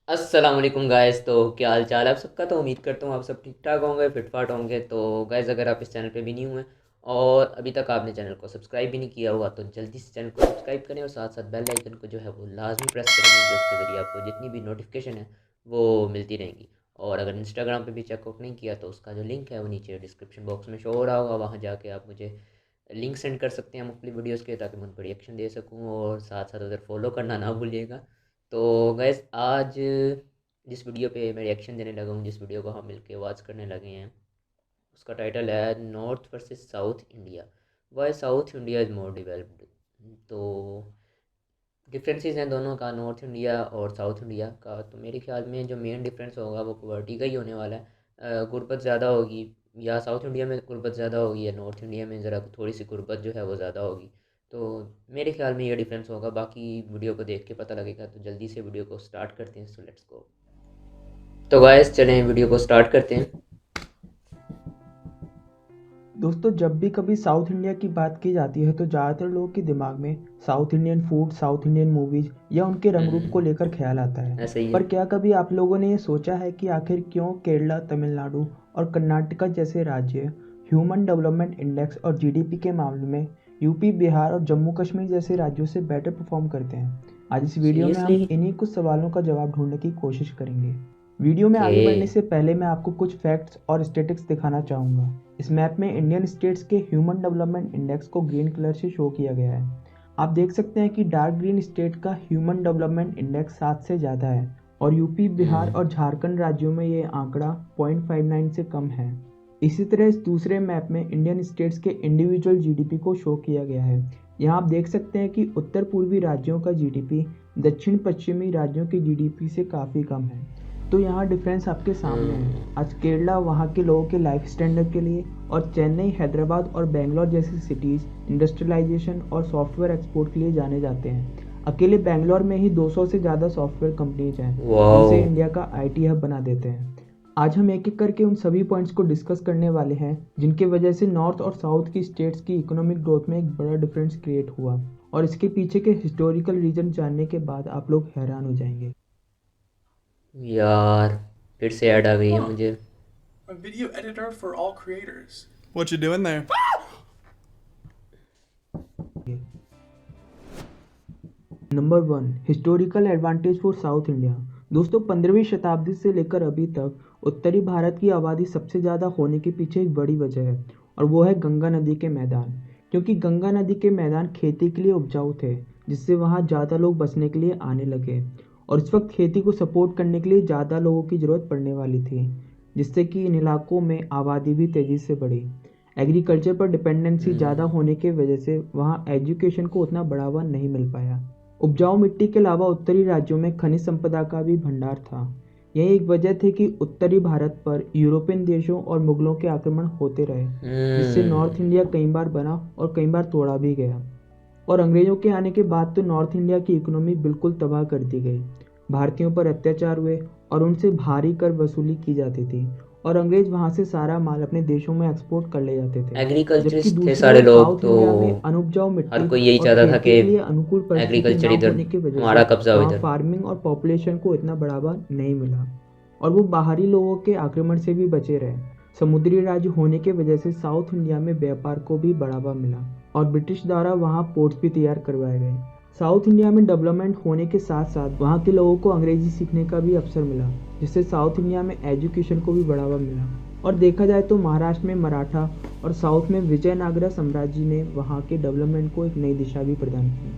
अस्सलाम वालेकुम गाइस। तो क्या हाल चाल है आप सबका। तो उम्मीद करता हूँ आप सब ठीक ठाक होंगे, फिटफाट होंगे। तो गाइस अगर आप इस चैनल पे भी नहीं हुए और अभी तक आपने चैनल को सब्सक्राइब भी नहीं किया हुआ तो जल्दी से चैनल को सब्सक्राइब करें और साथ साथ बेल आइकन को जो है वो लाजमी प्रेस करेंगे, जिसके ज़रिए आपको जितनी भी नोटिफिकेशन है वो मिलती रहेंगी। और अगर इंस्टाग्राम पे भी चेकआउट नहीं किया तो उसका जो लिंक है वो नीचे डिस्क्रिप्शन बॉक्स में शो हो रहा होगा, वहाँ जाके आप मुझे लिंक सेंड कर सकते हैं मुख्तलिफ वीडियोज़ के, ताकि मैं उन पर रिएक्शन दे सकूँ। और साथ साथ उधर फॉलो करना ना भूलिएगा। तो गैस आज जिस वीडियो पे मैं रिएक्शन देने लगा हूँ, जिस वीडियो को हम मिलके वॉच करने लगे हैं, उसका टाइटल है north versus south India, why south India is more developed. तो डिफरेंसेस हैं दोनों का, नॉर्थ इंडिया और साउथ इंडिया का। तो मेरे ख्याल में जो मेन डिफरेंस होगा वो पॉवर्टी का ही होने वाला है। गुर्बत ज़्यादा होगी, या साउथ इंडिया में गुर्बत ज़्यादा होगी या नॉर्थ इंडिया में ज़रा थोड़ी सी गुर्बत जो है वो ज़्यादा होगी। तो मेरे ख्याल में ये डिफरेंस होगा, बाकी वीडियो को देख के पता लगेगा। तो जल्दी से वीडियो को स्टार्ट करते हैं, सो लेट्स गो। तो गाइस चलें वीडियो को स्टार्ट करते हैं। दोस्तों, जब भी कभी साउथ इंडिया की बात की जाती है तो ज़्यादातर लोगों के दिमाग में south Indian food, south Indian movies या उनके रंग रूप को लेकर ख्याल आता है। ऐसा ही है। पर क्या कभी आप लोगों ने ये सोचा है कि आखिर क्यों केरला, तमिलनाडु और कर्नाटका जैसे राज्य ह्यूमन डेवलपमेंट इंडेक्स और जीडीपी के मामले में यूपी, बिहार और जम्मू कश्मीर जैसे राज्यों से बेटर परफॉर्म करते हैं? आज इस वीडियो में सीरियसली? हम इन्हीं कुछ सवालों का जवाब ढूंढने की कोशिश करेंगे। वीडियो में ओके। आगे बढ़ने से पहले मैं आपको कुछ फैक्ट्स और स्टेटिक्स दिखाना चाहूँगा। इस मैप में इंडियन स्टेट्स के ह्यूमन डेवलपमेंट इंडेक्स को ग्रीन कलर से शो किया गया है। आप देख सकते हैं कि डार्क ग्रीन स्टेट का ह्यूमन डेवलपमेंट इंडेक्स 7 से ज़्यादा है और यूपी, बिहार और झारखंड राज्यों में ये आंकड़ा 0.59 से कम है। इसी तरह इस दूसरे मैप में इंडियन स्टेट्स के इंडिविजुअल जीडीपी को शो किया गया है। यहाँ आप देख सकते हैं कि उत्तर पूर्वी राज्यों का जीडीपी दक्षिण पश्चिमी राज्यों के जीडीपी से काफ़ी कम है। तो यहाँ डिफरेंस आपके सामने है। आज केरला वहाँ के लोगों के लाइफ स्टैंडर्ड के लिए और चेन्नई, हैदराबाद और बेंगलोर जैसी सिटीज़ इंडस्ट्रियलाइजेशन और सॉफ्टवेयर एक्सपोर्ट के लिए जाने जाते हैं। अकेले बेंगलोर में ही 200 से ज़्यादा सॉफ्टवेयर कंपनीज हैं, वाओ। जिनसे इंडिया का आईटी हब बना देते हैं। आज हम एक एक करके उन सभी पॉइंट्स को डिस्कस करने वाले हैं जिनकी वजह से नॉर्थ और साउथ की स्टेट्स की इकोनॉमिक ग्रोथ में एक बड़ा डिफरेंस क्रिएट हुआ, और इसके पीछे के हिस्टोरिकल रीजन जानने के बाद आप लोग हैरान हो जाएंगे। यार फिर से ऐड आ गई है मुझे। A video editor for all creators. What you doing there? Number 1, historical advantage for south India. दोस्तों, 15वीं शताब्दी से लेकर अभी तक उत्तरी भारत की आबादी सबसे ज़्यादा होने के पीछे एक बड़ी वजह है, और वो है गंगा नदी के मैदान। क्योंकि गंगा नदी के मैदान खेती के लिए उपजाऊ थे, जिससे वहाँ ज़्यादा लोग बसने के लिए आने लगे, और इस वक्त खेती को सपोर्ट करने के लिए ज़्यादा लोगों की ज़रूरत पड़ने वाली थी, जिससे कि इन इलाकों में आबादी भी तेज़ी से बढ़ी। एग्रीकल्चर पर डिपेंडेंसी ज़्यादा होने की वजह से वहाँ एजुकेशन को उतना बढ़ावा नहीं मिल पाया। उपजाऊ मिट्टी के अलावा उत्तरी राज्यों में खनिज संपदा का भी भंडार था। यही एक वजह थी कि उत्तरी भारत पर यूरोपियन देशों और मुगलों के आक्रमण होते रहे, जिससे नॉर्थ इंडिया कई बार बना और कई बार तोड़ा भी गया। और अंग्रेज़ों के आने के बाद तो नॉर्थ इंडिया की इकोनॉमी बिल्कुल तबाह कर दी गई। भारतीयों पर अत्याचार हुए और उनसे भारी कर वसूली की जाती थी, और अंग्रेज वहां से सारा माल अपने देशों में एक्सपोर्ट कर ले जाते थे। जबकि एग्रीकल्चरिस्ट थे दूसरी सारे ओर लोग, साउथ तो इंडिया में अनुपजाऊ हर मिट्टी कोई यही और चाहता था खेती कि के लिए अनुकूल परिस्थिति एग्रीकल्चर न इधर होने की वजह हमारा से कब्जा हो वहाँ इधर। फार्मिंग और पॉपुलेशन को इतना बढ़ावा नहीं मिला, और वो बाहरी लोगों के आक्रमण से भी बचे रहे। समुद्री राज्य होने की वजह से साउथ इंडिया में व्यापार को भी बढ़ावा मिला, और ब्रिटिश द्वारा वहाँ पोर्ट्स भी तैयार करवाए गए। साउथ इंडिया में डेवलपमेंट होने के साथ साथ वहाँ के लोगों को अंग्रेजी सीखने का भी अवसर मिला, जिससे साउथ इंडिया में एजुकेशन को भी बढ़ावा मिला। और देखा जाए तो महाराष्ट्र में मराठा और साउथ में विजयनगरा साम्राज्य ने वहाँ के डेवलपमेंट को एक नई दिशा भी प्रदान की।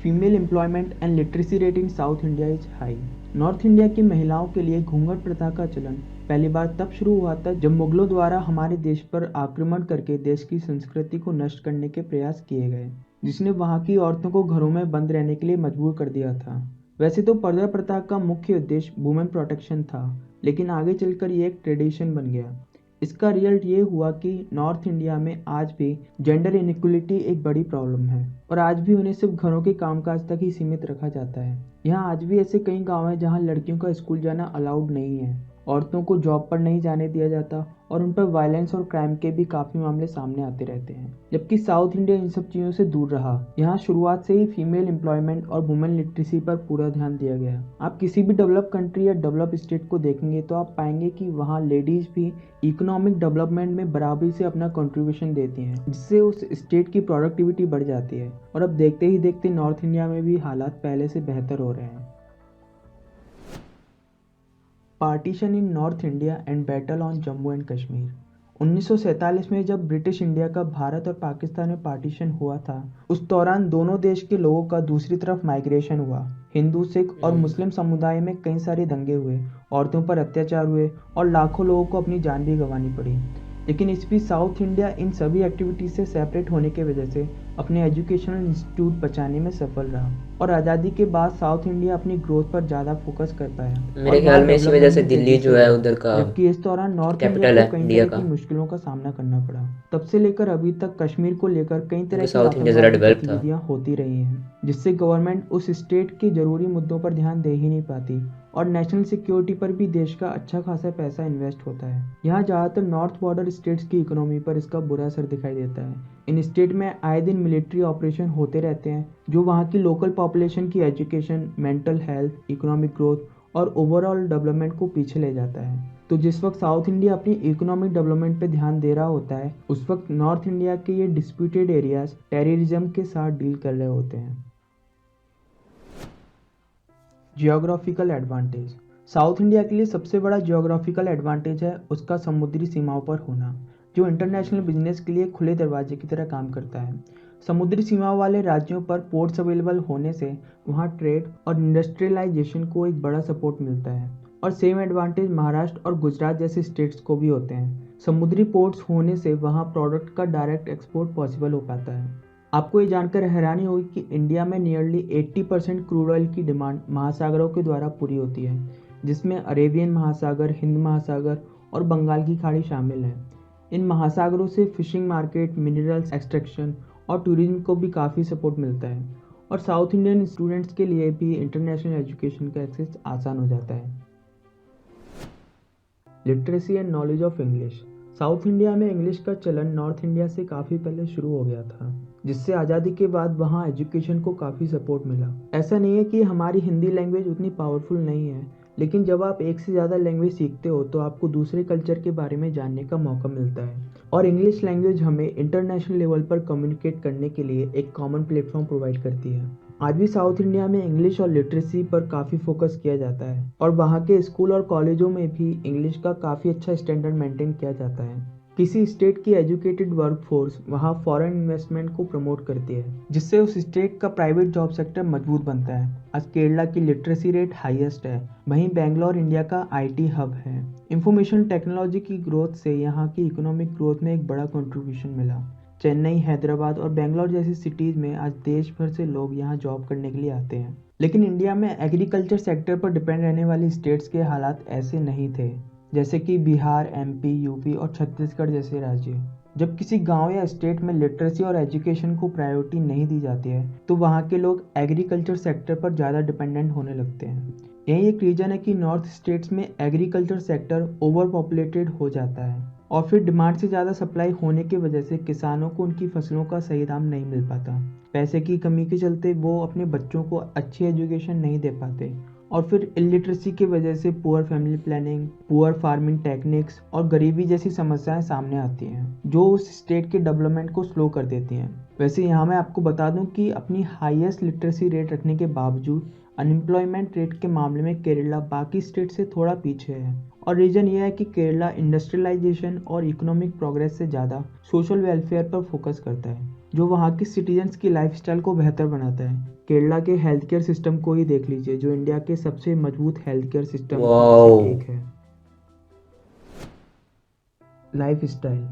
Female employment and literacy rate in south India is high. North India की महिलाओं के लिए घूंघट प्रथा का चलन पहली बार तब शुरू हुआ था जब मुगलों द्वारा हमारे देश पर आक्रमण करके देश की संस्कृति को नष्ट करने के प्रयास किए गए, जिसने वहाँ की औरतों को घरों में बंद रहने के लिए मजबूर कर दिया था। वैसे तो पर्दा प्रथा का मुख्य उद्देश्य वुमेन प्रोटेक्शन था, लेकिन आगे चलकर ये एक ट्रेडिशन बन गया। इसका रिजल्ट ये हुआ कि नॉर्थ इंडिया में आज भी जेंडर इनइक्वलिटी एक बड़ी प्रॉब्लम है, और आज भी उन्हें सिर्फ घरों के कामकाज तक ही सीमित रखा जाता है। यहाँ आज भी ऐसे कई गांव हैं जहाँ लड़कियों का स्कूल जाना अलाउड नहीं है, औरतों को जॉब पर नहीं जाने दिया जाता और उन पर वायलेंस और क्राइम के भी काफ़ी मामले सामने आते रहते हैं। जबकि साउथ इंडिया इन सब चीज़ों से दूर रहा। यहाँ शुरुआत से ही फीमेल एम्प्लॉयमेंट और वुमेन लिटरेसी पर पूरा ध्यान दिया गया। आप किसी भी डेवलप कंट्री या डेवलप स्टेट को देखेंगे तो आप पाएंगे कि वहाँ लेडीज़ भी इकोनॉमिक डेवलपमेंट में बराबरी से अपना कंट्रीब्यूशन देती हैं, जिससे उस स्टेट की प्रोडक्टिविटी बढ़ जाती है। और अब देखते ही देखते नॉर्थ इंडिया में भी हालात पहले से बेहतर हो रहे हैं। Partition in north India and battle on Jammu and Kashmir. 1947 में जब ब्रिटिश इंडिया का भारत और पाकिस्तान में पार्टीशन हुआ था, उस दौरान दोनों देश के लोगों का दूसरी तरफ माइग्रेशन हुआ। हिंदू, सिख और मुस्लिम समुदाय में कई सारे दंगे हुए, औरतों पर अत्याचार हुए और लाखों लोगों को अपनी जान भी गंवानी पड़ी। लेकिन इस बीच साउथ इंडिया इन सभी एक्टिविटीज से सेपरेट होने की वजह से अपने एजुकेशनल इंस्टीट्यूट बचाने में सफल रहा और आज़ादी के बाद साउथ इंडिया अपनी ग्रोथ पर ज़्यादा फोकस कर पाया। मेरे और ख्याल यहाँ में इसी वजह से डेवलपमेंट दिल्ली तेजी जो से है बढ़ा, उधर का जबकि इस दौरान नॉर्थ इंडिया कैपिटल को है कई इंडिया तरह का, की मुश्किलों का सामना करना पड़ा। तब से लेकर अभी तक कश्मीर को लेकर कई तरह क्योंकि की साउथ इंडिया ज़रा आतंकवादी डेवलप था। गतिविधियां होती रही हैं, जिससे गवर्नमेंट उस स्टेट के जरूरी मुद्दों पर ध्यान दे ही नहीं पाती और नेशनल सिक्योरिटी पर भी देश का अच्छा खासा पैसा इन्वेस्ट होता है। यहाँ ज़्यादातर नॉर्थ बॉर्डर स्टेट्स की इकोनॉमी पर इसका बुरा असर दिखाई देता है। इन स्टेट में आए दिन मिलिट्री ऑपरेशन होते रहते हैं, जो वहाँ की लोकल पॉपुलेशन की education, mental health, economic growth और ओवरऑल डेवलपमेंट को पीछे ले जाता है। तो जिस वक्त साउथ इंडिया अपनी इकोनॉमिक डेवलपमेंट पे ध्यान दे रहा होता है, उस वक्त नॉर्थ इंडिया के ये डिस्प्यूटेड एरियाज टेररिज्म के साथ डील कर रहे होते हैं। Geographical advantage. साउथ इंडिया के लिए सबसे बड़ा जियोग्राफिकल एडवांटेज है उसका समुद्री सीमाओं पर होना, जो इंटरनेशनल बिजनेस के लिए खुले दरवाजे की तरह काम करता है। समुद्री सीमाओं वाले राज्यों पर पोर्ट्स अवेलेबल होने से वहाँ ट्रेड और इंडस्ट्रियलाइजेशन को एक बड़ा सपोर्ट मिलता है। और सेम एडवांटेज महाराष्ट्र और गुजरात जैसे स्टेट्स को भी होते हैं। समुद्री पोर्ट्स होने से वहाँ प्रोडक्ट का डायरेक्ट एक्सपोर्ट पॉसिबल हो पाता है। आपको ये जानकर हैरानी होगी कि इंडिया में नियरली 80% क्रूड ऑयल की डिमांड महासागरों के द्वारा पूरी होती है, जिसमें अरेबियन महासागर, हिंद महासागर और बंगाल की खाड़ी शामिल है। इन महासागरों से फिशिंग मार्केट, मिनरल्स एक्सट्रैक्शन और टूरिज्म को भी काफ़ी सपोर्ट मिलता है और साउथ इंडियन स्टूडेंट्स के लिए भी इंटरनेशनल एजुकेशन का एक्सेस आसान हो जाता है। Literacy and knowledge of English. South India में इंग्लिश का चलन नॉर्थ इंडिया से काफ़ी पहले शुरू हो गया था, जिससे आज़ादी के बाद वहाँ एजुकेशन को काफ़ी सपोर्ट मिला। ऐसा नहीं है कि हमारी हिंदी लैंग्वेज उतनी पावरफुल नहीं है, लेकिन जब आप एक से ज़्यादा लैंग्वेज सीखते हो तो आपको दूसरे कल्चर के बारे में जानने का मौका मिलता है और इंग्लिश लैंग्वेज हमें इंटरनेशनल लेवल पर कम्युनिकेट करने के लिए एक कॉमन प्लेटफॉर्म प्रोवाइड करती है। आज भी साउथ इंडिया में इंग्लिश और लिटरेसी पर काफ़ी फोकस किया जाता है और वहाँ के स्कूल और कॉलेजों में भी इंग्लिश का काफ़ी अच्छा स्टैंडर्ड मेंटेन किया जाता है। किसी स्टेट की एजुकेटेड वर्कफोर्स वहाँ फॉरेन इन्वेस्टमेंट को प्रमोट करती है, जिससे उस स्टेट का प्राइवेट जॉब सेक्टर मजबूत बनता है। आज केरला की लिटरेसी रेट हाईएस्ट है, वहीं बेंगलोर इंडिया का आईटी हब है। इंफॉर्मेशन टेक्नोलॉजी की ग्रोथ से यहाँ की इकोनॉमिक ग्रोथ में एक बड़ा कंट्रीब्यूशन मिला। चेन्नई, हैदराबाद और बेंगलोर जैसी सिटीज़ में आज देश भर से लोग यहाँ जॉब करने के लिए आते हैं। लेकिन इंडिया में एग्रीकल्चर सेक्टर पर डिपेंड रहने वाली स्टेट्स के हालात ऐसे नहीं थे, जैसे कि बिहार, एमपी, यूपी और छत्तीसगढ़ जैसे राज्य। जब किसी गांव या स्टेट में लिटरेसी और एजुकेशन को प्रायोरिटी नहीं दी जाती है, तो वहाँ के लोग एग्रीकल्चर सेक्टर पर ज़्यादा डिपेंडेंट होने लगते हैं। यही एक रीज़न है कि नॉर्थ स्टेट्स में एग्रीकल्चर सेक्टर ओवर पॉपुलेटेड हो जाता है और फिर डिमांड से ज़्यादा सप्लाई होने की वजह से किसानों को उनकी फसलों का सही दाम नहीं मिल पाता। पैसे की कमी के चलते वो अपने बच्चों को अच्छी एजुकेशन नहीं दे पाते और फिर इलिटरेसी की वजह से poor family planning, poor farming techniques और गरीबी जैसी समस्याएं सामने आती हैं, जो उस स्टेट के डेवलपमेंट को स्लो कर देती हैं। वैसे यहाँ मैं आपको बता दूं कि अपनी हाईएस्ट लिटरेसी रेट रखने के बावजूद अनएम्प्लॉयमेंट रेट के मामले में केरला बाकी स्टेट से थोड़ा पीछे है और रीज़न यह है कि केरला इंडस्ट्रियलाइजेशन और इकोनॉमिक प्रोग्रेस से ज़्यादा सोशल वेलफेयर पर फोकस करता है, जो वहाँ के सिटीजन्स की लाइफस्टाइल को बेहतर बनाता है। केरला के हेल्थ केयर सिस्टम को ही देख लीजिए, जो इंडिया के सबसे मजबूत हेल्थ केयर सिस्टम में से एक है। Life style.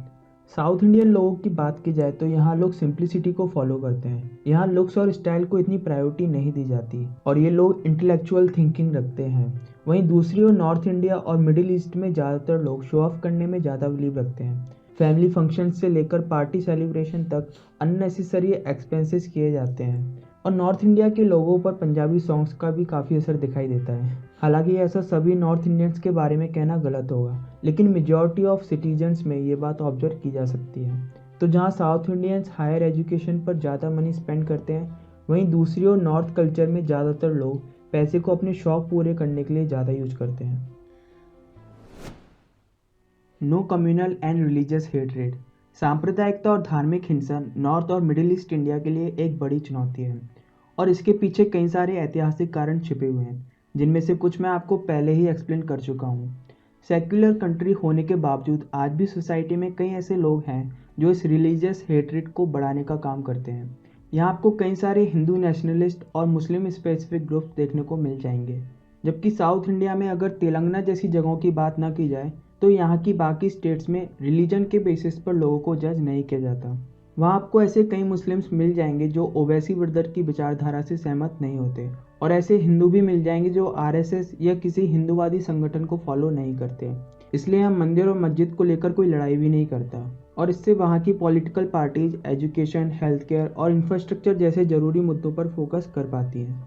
साउथ इंडियन लोगों की बात की जाए तो यहाँ लोग सिंप्लिसिटी को फॉलो करते हैं। यहाँ लुक्स और स्टाइल को इतनी प्रायोरिटी नहीं दी जाती और ये लोग इंटेलेक्चुअल थिंकिंग रखते हैं। वहीं दूसरी ओर नॉर्थ इंडिया और मिडिल ईस्ट में ज़्यादातर लोग शो ऑफ करने में ज़्यादा बिलीव रखते हैं। फैमिली फंक्शन से लेकर पार्टी सेलिब्रेशन तक अननेसेसरी एक्सपेंसेस किए जाते हैं। और नॉर्थ इंडिया के लोगों पर पंजाबी सॉन्ग्स का भी काफ़ी असर दिखाई देता है। हालांकि ऐसा सभी नॉर्थ इंडियंस के बारे में कहना गलत होगा, लेकिन मेजॉरिटी ऑफ सिटीजन्स में ये बात ऑब्जर्व की जा सकती है। तो जहाँ साउथ इंडियंस हायर एजुकेशन पर ज़्यादा मनी स्पेंड करते हैं, वहीं दूसरी ओर नॉर्थ कल्चर में ज़्यादातर लोग पैसे को अपने शौक पूरे करने के लिए ज़्यादा यूज करते हैं। No communal and religious hatred. सांप्रदायिकता और धार्मिक हिंसा नॉर्थ और मिडिल ईस्ट इंडिया के लिए एक बड़ी चुनौती है, और इसके पीछे कई सारे ऐतिहासिक कारण छिपे हुए हैं, जिनमें से कुछ मैं आपको पहले ही एक्सप्लेन कर चुका हूँ। सेक्युलर कंट्री होने के बावजूद आज भी सोसाइटी में कई ऐसे लोग हैं जो इस रिलीजियस हेटरेट को बढ़ाने का काम करते हैं। यहाँ आपको कई सारे हिंदू नेशनलिस्ट और मुस्लिम स्पेसिफिक ग्रुप्स देखने को मिल जाएंगे। जबकि साउथ इंडिया में अगर तेलंगाना जैसी जगहों की बात ना की जाए, तो यहाँ की बाकी स्टेट्स में रिलीजन के बेसिस पर लोगों को जज नहीं किया जाता। वहाँ आपको ऐसे कई मुस्लिम्स मिल जाएंगे जो ओवैसी ब्रदर की विचारधारा से सहमत नहीं होते, और ऐसे हिंदू भी मिल जाएंगे जो आरएसएस या किसी हिंदूवादी संगठन को फॉलो नहीं करते। इसलिए हम मंदिर और मस्जिद को लेकर कोई लड़ाई भी नहीं करता, और इससे वहाँ की political parties education, health care और इंफ्रास्ट्रक्चर जैसे ज़रूरी मुद्दों पर फोकस कर पाती हैं।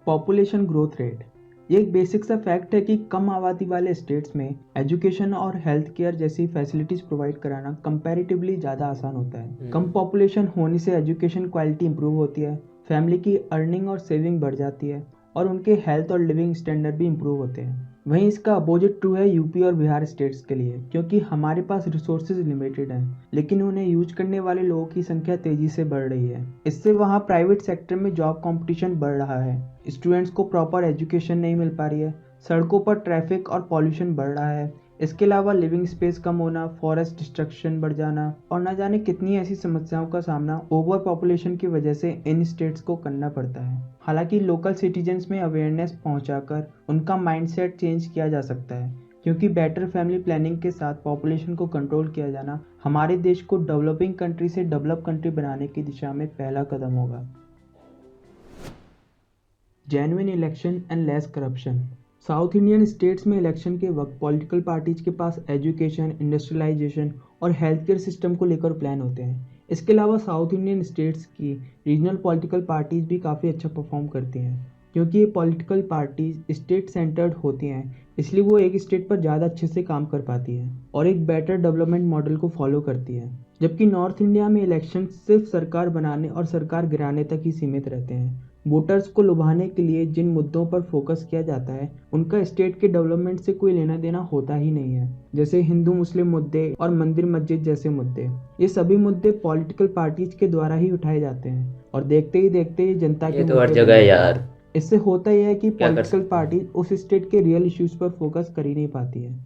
Population growth rate. ये एक बेसिक सा फैक्ट है कि कम आबादी वाले स्टेट्स में एजुकेशन और हेल्थ केयर जैसी फैसिलिटीज़ प्रोवाइड कराना कंपैरेटिवली ज़्यादा आसान होता है। कम पॉपुलेशन होने से एजुकेशन क्वालिटी इंप्रूव होती है, फैमिली की अर्निंग और सेविंग बढ़ जाती है, और उनके हेल्थ और लिविंग स्टैंडर्ड भी इंप्रूव होते हैं। वहीं इसका अपोजिट ट्रू है यूपी और बिहार स्टेट्स के लिए, क्योंकि हमारे पास रिसोर्सेज लिमिटेड हैं, लेकिन उन्हें यूज करने वाले लोगों की संख्या तेजी से बढ़ रही है। इससे वहाँ प्राइवेट सेक्टर में जॉब कंपटीशन बढ़ रहा है, स्टूडेंट्स को प्रॉपर एजुकेशन नहीं मिल पा रही है, सड़कों पर ट्रैफिक और पॉल्यूशन बढ़ रहा है। इसके अलावा लिविंग स्पेस कम होना, फॉरेस्ट डिस्ट्रक्शन बढ़ जाना, और न जाने कितनी ऐसी समस्याओं का सामना ओवर पॉपुलेशन की वजह से इन स्टेट्स को करना पड़ता है। हालांकि लोकल सिटीजन्स में अवेयरनेस पहुंचाकर उनका माइंडसेट चेंज किया जा सकता है, क्योंकि बेटर फैमिली प्लानिंग के साथ पॉपुलेशन को कंट्रोल किया जाना हमारे देश को डेवलपिंग कंट्री से डेवलप कंट्री बनाने की दिशा में पहला कदम होगा। Genuine election and less corruption. South Indian states में इलेक्शन के वक्त पॉलिटिकल पार्टीज के पास एजुकेशन, इंडस्ट्रियलाइजेशन और हेल्थ केयर सिस्टम को लेकर प्लान होते हैं। इसके अलावा साउथ इंडियन स्टेट्स की रीजनल पॉलिटिकल पार्टीज भी काफ़ी अच्छा परफॉर्म करती हैं, क्योंकि ये पॉलिटिकल पार्टीज स्टेट सेंटर्ड होती हैं, इसलिए वो एक स्टेट पर ज़्यादा अच्छे से काम कर पाती है और एक बेटर डेवलपमेंट मॉडल को फॉलो करती है। जबकि नॉर्थ इंडिया में इलेक्शन सिर्फ सरकार बनाने और सरकार गिराने तक ही सीमित रहते हैं। वोटर्स को लुभाने के लिए जिन मुद्दों पर फोकस किया जाता है, उनका स्टेट के डेवलपमेंट से कोई लेना देना होता ही नहीं है, जैसे हिंदू मुस्लिम मुद्दे और मंदिर मस्जिद जैसे मुद्दे। ये सभी मुद्दे पॉलिटिकल पार्टीज के द्वारा ही उठाए जाते हैं, और देखते ही देखते ये जनता के ये तो हर मुद्दे बन जगह है जाते हैं। यार, इससे होता यह है कि क्या कर पॉलिटिकल सकते हैं। पार्टी उस स्टेट के रियल इश्यूज पर फोकस कर ही नहीं पाती है।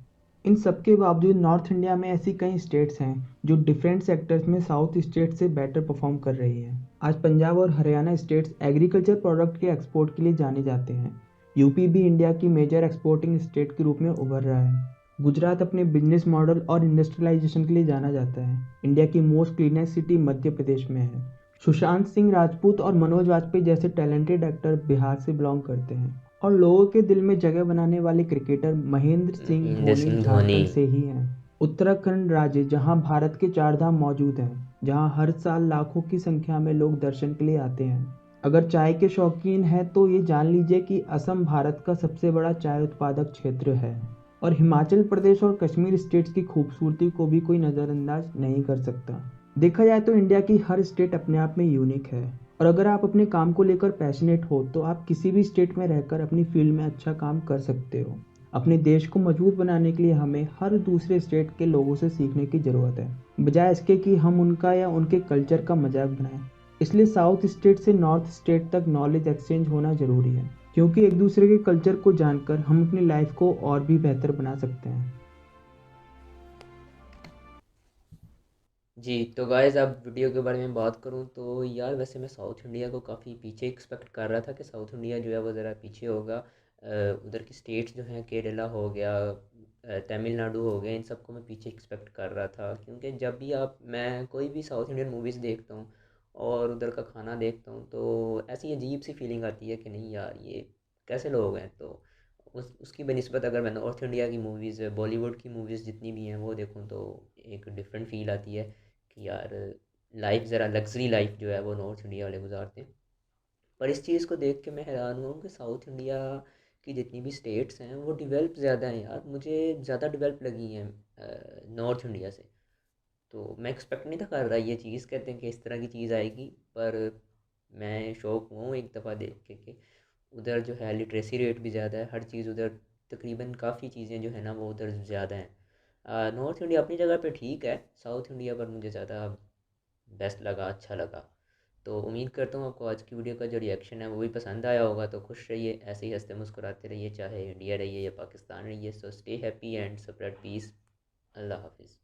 इन सब के बावजूद नॉर्थ इंडिया में ऐसी कई स्टेट्स हैं जो डिफरेंट सेक्टर्स में साउथ स्टेट से बेटर परफॉर्म कर रही हैं। आज पंजाब और हरियाणा स्टेट्स एग्रीकल्चर प्रोडक्ट के एक्सपोर्ट के लिए जाने जाते हैं। यूपी भी इंडिया की मेजर एक्सपोर्टिंग स्टेट के रूप में उभर रहा है। गुजरात अपने बिजनेस मॉडल और इंडस्ट्रियलाइजेशन के लिए जाना जाता है। इंडिया की most cleanest city Madhya Pradesh में है। सुशांत सिंह राजपूत और मनोज वाजपेयी जैसे टैलेंटेड एक्टर बिहार से बिलोंग करते हैं, और लोगों के दिल में जगह बनाने वाले क्रिकेटर महेंद्र सिंह महेंद्र धोनी सिंह धोनी। झारखंड से ही हैं। उत्तराखंड राज्य, जहां भारत के 4 धाम मौजूद हैं, जहां हर साल लाखों की संख्या में लोग दर्शन के लिए आते हैं। अगर चाय के शौकीन हैं तो ये जान लीजिए कि असम भारत का सबसे बड़ा चाय उत्पादक क्षेत्र है, और हिमाचल प्रदेश और कश्मीर स्टेट्स की खूबसूरती को भी कोई नज़रअंदाज नहीं कर सकता। देखा जाए तो इंडिया की हर स्टेट अपने आप में यूनिक है, और अगर आप अपने काम को लेकर पैशनेट हो तो आप किसी भी स्टेट में रहकर अपनी फील्ड में अच्छा काम कर सकते हो। अपने देश को मजबूत बनाने के लिए हमें हर दूसरे स्टेट के लोगों से सीखने की ज़रूरत है, बजाय इसके कि हम उनका या उनके कल्चर का मजाक बनाएं। इसलिए साउथ स्टेट से नॉर्थ स्टेट तक नॉलेज एक्सचेंज होना ज़रूरी है, क्योंकि एक दूसरे के कल्चर को जानकर हम अपनी लाइफ को और भी बेहतर बना सकते हैं। जी तो गाइस, अब वीडियो के बारे में बात करूँ तो यार वैसे मैं साउथ इंडिया को काफ़ी पीछे एक्सपेक्ट कर रहा था कि साउथ इंडिया जो है वो ज़रा पीछे होगा। उधर की स्टेट्स जो हैं, केरला हो गया, तमिलनाडु हो गया, इन सबको मैं पीछे एक्सपेक्ट कर रहा था, क्योंकि जब भी मैं कोई भी साउथ इंडियन मूवीज़ देखता हूँ और उधर का खाना देखता हूँ तो ऐसी अजीब सी फीलिंग आती है कि नहीं यार, ये कैसे लोग हैं। तो उसकी बनिस्बत अगर मैं नॉर्थ इंडिया की मूवीज़, बॉलीवुड की मूवीज़ जितनी भी हैं वो देखूँ तो एक डिफरेंट फील आती है कि यार लाइफ ज़रा लग्जरी लाइफ जो है वो नॉर्थ इंडिया वाले गुजारते हैं। पर इस चीज़ को देख के मैं हैरान हुआ हूँ कि साउथ इंडिया की जितनी भी स्टेट्स हैं वो डेवलप ज़्यादा हैं यार, मुझे ज़्यादा डेवलप लगी हैं नॉर्थ इंडिया से। तो मैं एक्सपेक्ट नहीं था कर रहा ये चीज़, कहते हैं कि इस तरह की चीज़ आएगी, पर मैं शौक हुआ हूँ एक दफ़ा देख के कि उधर जो है लिटरेसी रेट भी ज़्यादा है, हर चीज़ उधर तकरीबन काफ़ी चीज़ें जो है ना वो उधर ज़्यादा हैं। नॉर्थ इंडिया अपनी जगह पे ठीक है, साउथ इंडिया पर मुझे ज़्यादा बेस्ट लगा, अच्छा लगा। तो उम्मीद करता हूँ आपको आज की वीडियो का जो रिएक्शन है वो भी पसंद आया होगा। तो खुश रहिए, ऐसे ही हंसते मुस्कुराते रहिए, चाहे इंडिया रहिए या पाकिस्तान रहिए। So stay happy and spread peace. अल्लाह हाफिज़।